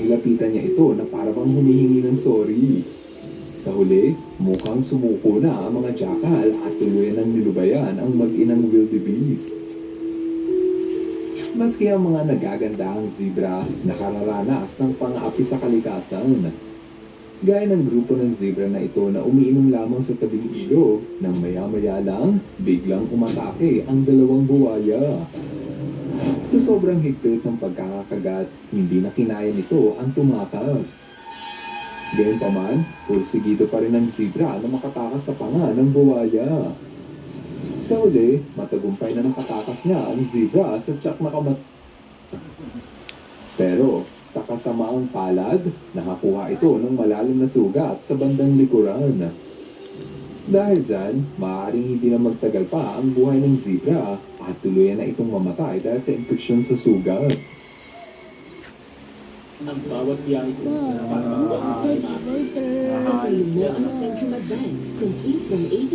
Nilapitan niya ito na parang humihingi ng sorry. Sa huli, mukhang sumuko na ang mga jackal at tuluyan ng nilubayan ang mag-inang wildebeest. Maski ang mga nagagandahang zebra nakararanas ng pang-aapi sa kalikasan. Gaya ng grupo ng zebra na ito na umiinom lamang sa tabing ilog nang maya-maya lang biglang umatake ang dalawang buwaya. Sa sobrang higpit ng pagkakakagat, hindi na kinaya nito ang tumakas. Gayunpaman, pursigido pa rin ng zebra na makatakas sa panga ng buwaya. Sa huli, matagumpay na nakatakas niya ang zebra sa tiyak na Pero, sa kasamaang palad, nakakuha ito ng malalim na sugat sa bandang likuran. Dahil dyan, maaaring hindi na magtagal pa ang buhay ng zebra at tuluyan na itong mamatay dahil sa infeksyon sa sugat. Ang bawat biyahe ko para makuha si Mami. Later. Tuloy mo ang Centrum Advance, complete from A to